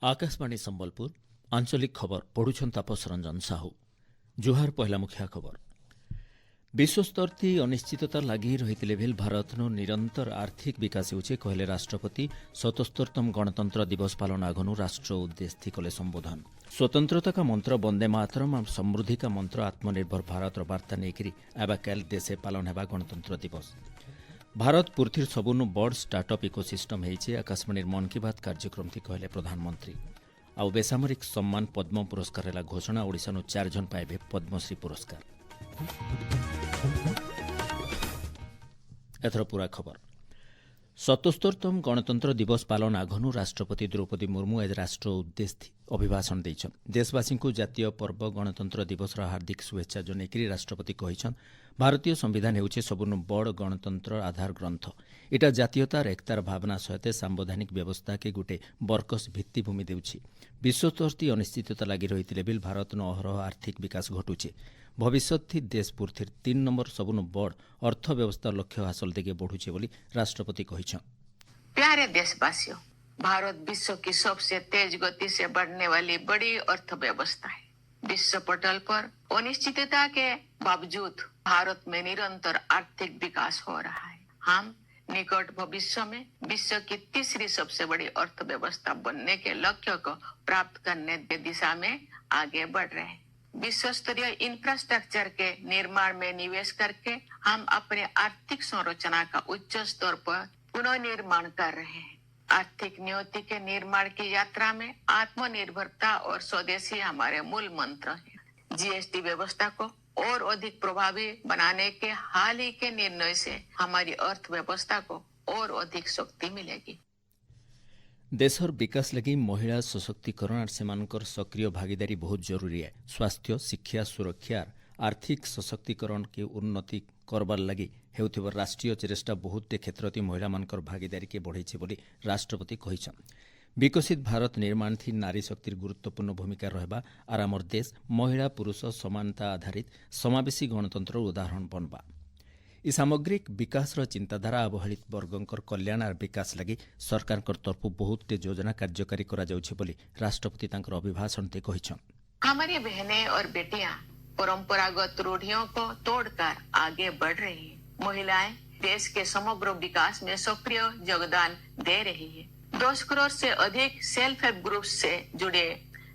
आकाशवाणी संबलपुर आंचलिक खबर पढ़ुछन तापस रंजन साहू। जुहार पहला मुख्य खबर। विश्वस्तरती अनिश्चितता लगी रही भेल भारतनो निरंतर आर्थिक विकास होचे कहले राष्ट्रपति। 77तम गणतंत्र दिवस पालन आगनु राष्ट्र उद्देश्य कले संबोधन। स्वतंत्रता का मंत्र वंदे मातरम और समृद्धि का मंत्र आत्मनिर्भर भारत वार्ता नेकरी एबाकाल देशे पालन हेबा गणतंत्र दिवस। भारत पृथ्वीर सबुनु बड़ स्टार्टअप इकोसिस्टम होइछे आकाशवाणी मन की बात कार्यक्रम थी कहले प्रधानमंत्री। आउ बेसामरिक सम्मान पद्म पुरस्कार हेला घोषणा। ओडिशानु 4 जन पाइबे पद्मश्री पुरस्कार। एथर पूरा खबर। 77तम गणतंत्र दिवस पालन आघनु राष्ट्रपति द्रौपदी मुर्मू आज राष्ट्र उद्देश्य अभिभाषण देछन। देशवासी को जातीय पर्व गणतंत्र दिवस हार्दिक शुभेच्छा जनेकरी राष्ट्रपति कहिछन भारतीय संविधान हेउछे सबुनु बड़ गणतंत्र आधार ग्रंथ। एटा जातीयतार एकतार भावना सहित संवैधानिक व्यवस्था के गोटे बरकस भित्तिभूमि देउछि। विश्वस्तरती अनिश्चितता लगी रही बिल भारत अहरह आर्थिक विकास घटुचे। भविष्यत थी देश पृथ्वीर 3 नंबर सबुनु बड़ अर्थव्यवस्था लक्ष्य हासिल दिगे बढ़ुचे बोली राष्ट्रपति कहिछन। प्यारे देशवासियों, भारत विश्व की सबसे तेज गति से बढ़ने वाली बड़ी अर्थव्यवस्था है। विश्व पटल पर अनिश्चितता के बावजूद भारत में निरंतर आर्थिक विकास हो रहा है। हम निकट भविष्य में विश्व की तीसरी सबसे बड़ी अर्थव्यवस्था बनने के लक्ष्य को प्राप्त करने की दिशा में आगे बढ़ रहे हैं। विश्व स्तरीय इंफ्रास्ट्रक्चर के निर्माण में निवेश करके हम अपने आर्थिक संरचना का उच्च स्तर पर पुनर्निर्माण कर रहे हैं। आर्थिक नियति के निर्माण की यात्रा में आत्मनिर्भरता और स्वदेशी हमारे मूल मंत्र हैं। जीएसटी व्यवस्था को और अधिक प्रभावी बनाने के हाल ही के निर्णय से हमारी अर्थव्यवस्था को और अधिक शक्ति मिलेगी। देशर विकास लगी महिला सशक्तिकरण और सेमानकर सक्रिय भागीदारी बहुत जरूरी है। स्वास्थ्य, शिक्षा, सुरक्षा, आर्थिक सशक्तिकरण के उन्नति करबार लगी हेउथिबर राष्ट्रीय चेष्टा बहुत क्षेत्र महिला मानकर भागीदारी के बढ़ाई बोली राष्ट्रपति कहिछन। विकसित भारत निर्माण थी नारी शक्तिर गुरुत्वपूर्ण भूमिका रहबा और आमर देश महिला पुरुष समानता आधारित समावेशी गणतंत्र उदाहरण बनबा। इ सामग्रिक विकास चिंताधारा अवहेलित वर्गंकर कल्याण और विकास लगी सरकार तरफ बहुत योजना कार्यकारी करा जाउछि बोली राष्ट्रपति तांकर अभिभाषण ते कहिछन। हमारी बहनें और बेटियां परंपरागत रूढ़ियों को तोड़कर आगे बढ़ रही है। महिलाएं देश के समग्र विकास में सक्रिय योगदान दे रही है। 10 करोड़ से अधिक सेल्फ हेल्प ग्रुप से जुड़े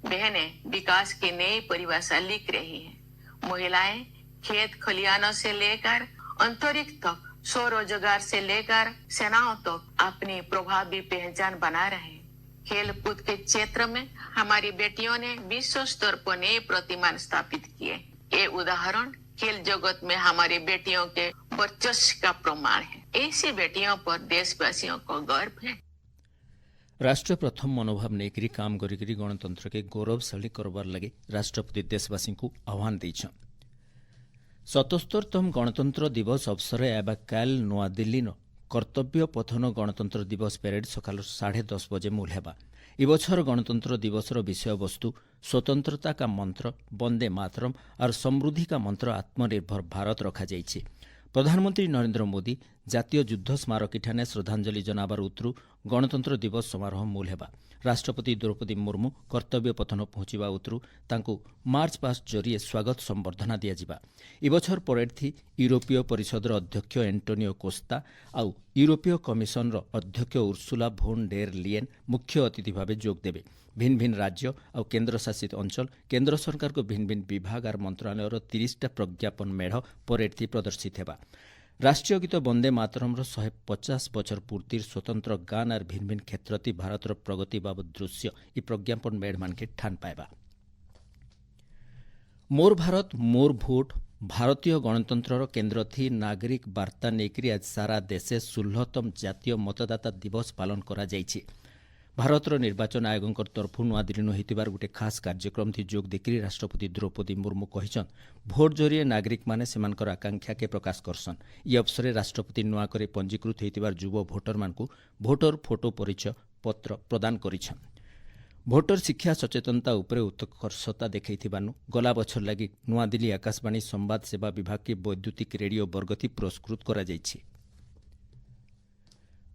बहनें विकास की नई परिभाषा लिख रही है। महिलाएं खेत खलियानों से लेकर अंतरिक्ष तक, स्वरोजगार से लेकर सेनाओं तक अपनी प्रभावी पहचान बना रहे हैं। खेल कूद के क्षेत्र में हमारी बेटियों ने विश्व स्तर पर नए प्रतिमान स्थापित किए। ये उदाहरण खेल जगत में हमारी बेटियों के वर्चस्व का प्रमाण है। ऐसी बेटियों पर देशवासियों को गर्व है। राष्ट्र प्रथम मनोभाव नेकरी काम करी गणतंत्र के गौरवशाली करबार लगे राष्ट्रपति देशवासी को आह्वान देछन। 77तम गणतंत्र दिवस अवसर एबाकाल नूआदिल्ली कर्तव्य पथन गणतंत्र दिवस परेड सकाल 10:30 बजे मूल हेबा। इबछर गणतंत्र दिवस विषय वस्तु स्वतंत्रता का मंत्र वंदे मातरम और समृद्धि का मंत्र आत्मनिर्भर भारत रखा जाइछि। प्रधानमंत्री नरेंद्र मोदी जातीय युद्ध स्मारकी ठाने श्रद्धांजलि जनाबार उतरू गणतंत्र दिवस समारोह मूल हेबा। राष्ट्रपति द्रौपदी मुर्मू कर्तव्य पथन पहुंचवा उतरू तांकु मार्च पास्ट जरिए स्वागत संबर्धना दियाजिबा। इबछर परेड थी यूरोपीय परिषदर अध्यक्ष एंटोनियो कोस्ता आउ यूरोपीय कमिशन अध्यक्ष उर्सुला भोन डेर लियन मुख्य अतिथि भाव जोग देबे। भिन्न भिन्न राज्य और केन्द्र शासित अंचल केन्द्र सरकार को भिन्न भिन्न विभाग और मंत्रालय 30टा प्रज्ञापन मेढ़ परेड थी प्रदर्शित हेबा। राष्ट्रीय गीत वंदे मातरम 150 बछर पूर्तिर स्वतंत्र गान और भिन्न भिन्न क्षेत्र भारतर प्रगति बाबद दृश्य इ प्रज्ञापन मेढ़ मान के ठान पाएबा। मोर भारत मोर भोट भारतीय गणतंत्र केन्द्र थी नागरिक वार्ता नेकरी आज सारा देशे 16तम जातीय मतदाता दिवस पालन करा जाइछि। भारतर निर्वाचन आयोग तरफ नूआदिल्ली होइतिबार गोटे खास कार्यक्रम थी जोग देकरी राष्ट्रपति द्रौपदी मुर्मू कहिछन भोट जरिए नागरिक माने सेमानकर आकांक्षा के प्रकाश करसन। इ अवसर राष्ट्रपति नुआ करे पंजीकृत होइतिबार युवा भोटर मानकु भोटर फोटो परिचय पत्र प्रदान करिछन। भोटर शिक्षा सचेतनता उपरे उत्कर्षता देखैथिबानु गला बछर लागि नूआदिल्ली आकाशवाणी संवाद सेवा विभाग के वैद्युतिक रेडियो वर्ग थी पुरस्कृत करा जाइछि।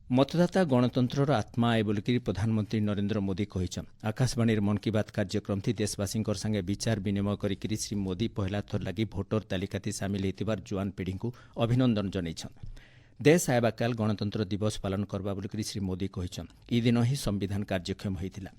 मतदाता गणतंत्रर आत्मा आए बोलिकी प्रधानमंत्री नरेंद्र मोदी कहिछन। आकाशवाणी मन की बात कार्यक्रम थी देशवासी संगे विचार विनिमय करिकिरी श्री मोदी पहला थर लगी भोटर तालिका सामिल होतिबार जुआन पीढ़ी को अभिनंदन जनाइछन। देश आएबा काल गणतंत्र दिवस पालन करबा बोलिकी श्री मोदी कहिछन। ई दिन ही संविधान कार्यक्षम होइतिला।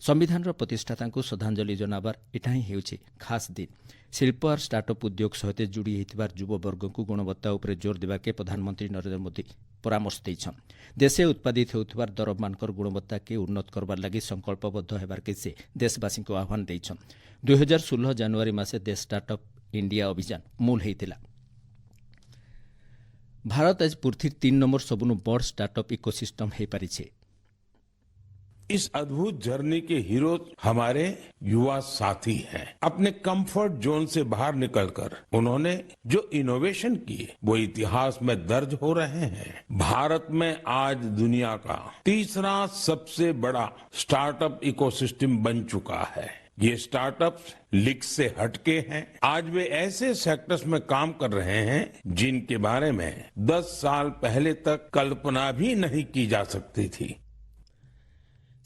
संविधान प्रतिष्ठाता श्रद्धांजलि जनाबार एटा ही हेउछि खास दिन। शिल्प और स्टार्टअप उद्योग सहित जोड़ी होइतिबार युववर्ग को गुणवत्ता उपर जोर देबाके प्रधानमंत्री नरेंद्र मोदी परामर्श दैछन। देशे उत्पादित होउतिबार दरमानकर गुणवत्ता के उन्नत करबार लागि संकल्पबद्ध हेबार के से देशवासी को आह्वान दैछन। 2016 जनवरी मासे देश स्टार्टअप इंडिया अभियान मूल होइतिला। भारत आज पृथ्वी 3 नंबर सबुनु बड़ स्टार्टअप इकोसिस्टम हो पारिछे। इस अद्भुत जर्नी के हीरो हमारे युवा साथी हैं। अपने कंफर्ट जोन से बाहर निकलकर उन्होंने जो इनोवेशन किए वो इतिहास में दर्ज हो रहे हैं। भारत में आज दुनिया का तीसरा सबसे बड़ा स्टार्टअप इकोसिस्टम बन चुका है। ये स्टार्टअप्स लीग से हटके हैं। आज वे ऐसे सेक्टर्स में काम कर रहे हैं जिनके बारे में 10 साल पहले तक कल्पना भी नहीं की जा सकती थी।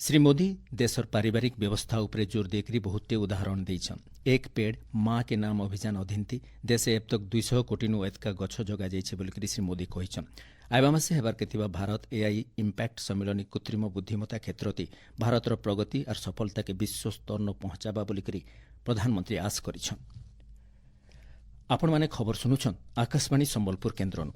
श्री मोदी देशर पारिवारिक व्यवस्था उपरे जोर देकरी बहुते उदाहरण देइछन। एक पेड़ माँ के नाम अभियान अधीन थी देशे अब तक 200 कोटी नु अधिक गछ जगा जाइछे बोलिकरी श्री मोदी कहिछन। आइबा मासे हेबार के थिबा भारत एआई इम्पैक्ट सम्मेलन कृत्रिम बुद्धिमत्ता क्षेत्रति भारतर प्रगति और सफलता के विश्व स्तर न पहुंचाबा बोलिकरी प्रधानमंत्री आश करिछन। आपण माने खबर सुनुछन आकाशवाणी संबलपुर केन्द्रनु।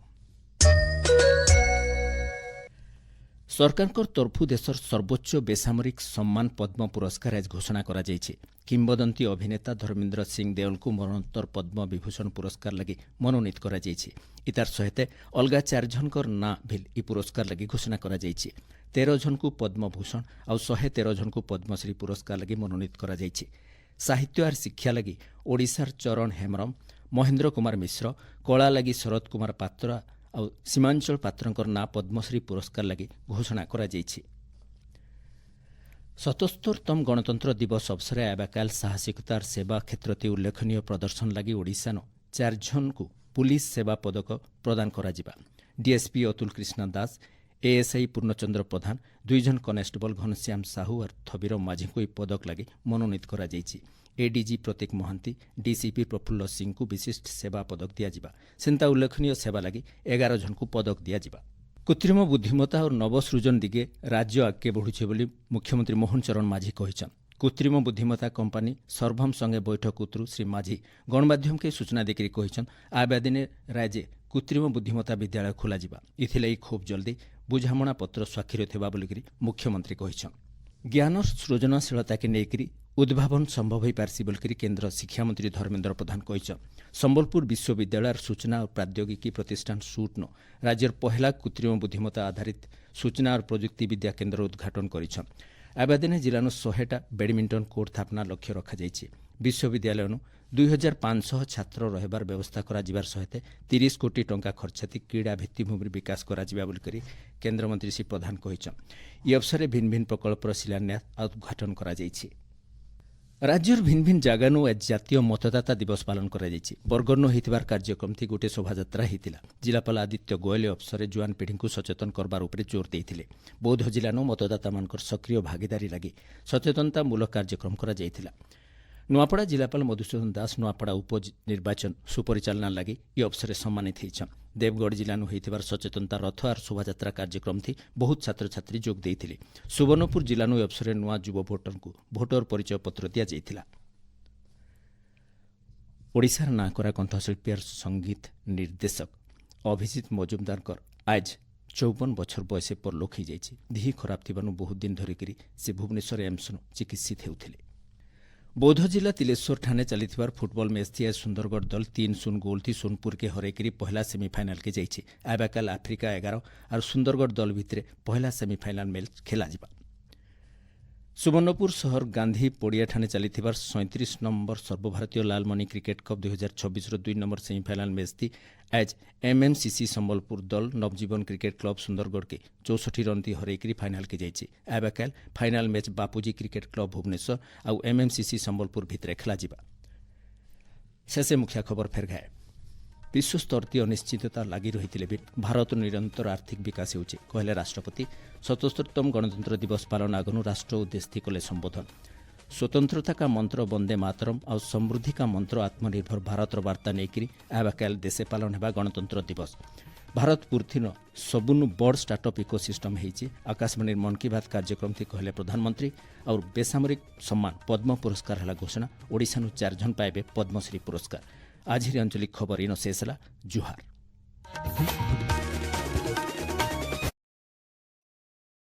सरकार तरफु देशर सर्वोच्च बेसामरिक सम्मान पद्म पुरस्कार आज घोषणा करा जाइछे। किंबदंती अभिनेता धर्मेन्द्र सिंह देओल को मरणोत्तर पद्म विभूषण पुरस्कार लगी मनोनीत करा जाइछे। इतार सहित अलगा 4 जनकर ना भी ई पुरस्कार लगी घोषणा करा जाइछे। 13 जन को पद्म भूषण और 113 जन को पद्मश्री पुरस्कार लगी मनोनीत करा जाइछे। साहित्य और शिक्षा लगी ओडिशार चरण हेम्ब्रम, महेन्द्र कुमार मिश्र, कला लगी शरद कुमार पात्र और सीमांचल पात्रंकर ना पद्मश्री पुरस्कार लगी घोषणा करा जाइछे। 77तम गणतंत्र दिवस अवसर आएबा काल साहसिकता और सेवा क्षेत्रते उल्लेखनीय प्रदर्शन लगी ओडिशानो 4 जन को पुलिस सेवा पदक प्रदान करा जिबा। डीएसपी अतुल कृष्ण दास, एएसआई पूर्णचंद्र प्रधान, 2 जन कनेस्टेबल घनश्याम साहू और थबीर माझी को पदक लगी मनोनीत करा जाइछे। एडीजी प्रतीक महांती, डीसीपी प्रफुल्ल सिंह को विशिष्ट सेवा पदक दियाजिबा। सेंता उल्लेखनीय सेवा लगी 11 जन को पदक दियाजिबा। कृत्रिम बुद्धिमत्ता और नवसृजन दिगे राज्य आगे बढ़ुछे बोली मुख्यमंत्री मोहन चरण माझी कहिछन। कृत्रिम बुद्धिमत्ता कंपानी सर्भम संगे बैठक उतरु श्री माझी गणमाध्यम के सूचना देकरी कहिछन आबा दिने राज्य कृत्रिम बुद्धिमत्ता विद्यालय खोला जिबा। इथिलाई खूब जल्दी बुझामणा पत्र स्वाक्षरित हेबा बोलिकरी मुख्यमंत्री कहिछन। ज्ञान सृजनशीलता के नेकरी उद्भावन संभव हो पारसी बोलिकरी केन्द्र शिक्षा मंत्री धर्मेन्द्र प्रधान कहिछन। संबलपुर विश्वविद्यालय सूचना और प्रौद्योगिकी प्रतिष्ठान सूटनो राज्यर पहला कृत्रिम बुद्धिमत्ता आधारित सूचना और प्रजुक्ति विद्या केन्द्र उद्घाटन करिछन। आबादिने जिलानो 100टा बैडमिंटन कोर्ट स्थापना लक्ष्य रखा जाइछे। विश्वविद्यालयनु 2500 छात्र रहबार व्यवस्था करा जिबार सहित 30 कोटी टंका खर्चाती क्रीड़ा भित्तिभूमि विकास करा जिबा बोलिकरी केन्द्रमंत्री श्री प्रधान कहिछन। ई अवसर भिन्न भिन्न प्रकल्पर शिलान्यास और उद्घाटन करा जाइछे। राज्यर भिन्न भिन्न जगानु आज जातीय मतदाता दिवस पालन करा जाइछे। बरगढ़ होइतिबार कार्यक्रम थी गोटे शोभायात्रा होइतिला। जिलापाल आदित्य गोयल अवसर जुआन पीढ़ी को सचेतन करबार उपरे जोर देइथिले। बौद्ध जिलानो मतदाता मानकर सक्रिय भागीदारी लगी सचेतनतामूलक कार्यक्रम करा जाइथिला। नुआपड़ा जिलापाल मधुसूदन दास नुआपड़ा उपनिर्वाचन सुपरिचालना लगी ई अवसर सम्मानित होइछन। देवगढ़ जिलानु होइतिबार सचेतनता रथ और शोभायात्रा कार्यक्रम थी बहुत छात्र छात्री जोग देइथिले। सुवर्णपुर जिलानु अवसर नुआ युवा भोटर को भोटर परिचय पत्र दिया जाइथिला। ओडिशार नाकरा कंठशिल्पी और संगीत निर्देशक अभिजीत मजुमदार आज 54 बछर बयसे परलोक हो जाइछे। देह खराब थिबानु बहुत दिन धरिकरी से भुवनेश्वर एम्स चिकित्सित हेउथिले। बौद्ध जिला तिलेश्वर ठाणे चलिथिबार फुटबल मैच थी आज सुंदरगढ़ दल 3-0 गोल थी सोनपुर के हरैकरी पहला सेमिफाइनाल के जाइछे। आबा काल आफ्रिका 11 और सुंदरगढ़ दल भितरे पहला सेमिफाइनाल मैच खेला जिबा। सुवर्णपुर शहर गांधी पड़िया ठाणे चलिथिबार 37 नंबर सर्वभारतीय Lalmani cricket cup 2026 2 number semifinal match थी आज एमएमसीसी संबलपुर दल नवजीवन क्रिकेट क्लब सुंदरगढ़ के 64 रन थी हरैकरी फाइनाल के जाइछे। आबा काल फाइनाल मैच बापूजी क्रिकेट क्लब भुवनेश्वर और एमएमसीसी संबलपुर भितरे खेला जिबा। शेषे मुख्य खबर फेर गाए। विश्वस्तर अनिश्चितता लगी रही भी भारत निरंतर आर्थिक विकास होउछि कहले राष्ट्रपति। 77तम गणतंत्र दिवस पालन आगनु राष्ट्र उद्देश्य कले संबोधन। स्वतंत्रता का मंत्र वंदे मातरम और समृद्धि का मंत्र आत्मनिर्भर भारत वार्ता नेकरी आबाकाल देशे पालन हेबा गणतंत्र दिवस। भारत पृथ्वीर सबुनु बड़ स्टार्टअप इकोसिस्टम होइछि। आकाशवाणी मन की बात कार्यक्रम थी कहले प्रधानमंत्री। और बेसामरिक सम्मान पद्म पुरस्कार है घोषणा। ओडिशानु 4 जन पाइबे पद्मश्री पुरस्कार। आज आंचलिक खबर इन शेष जुहार।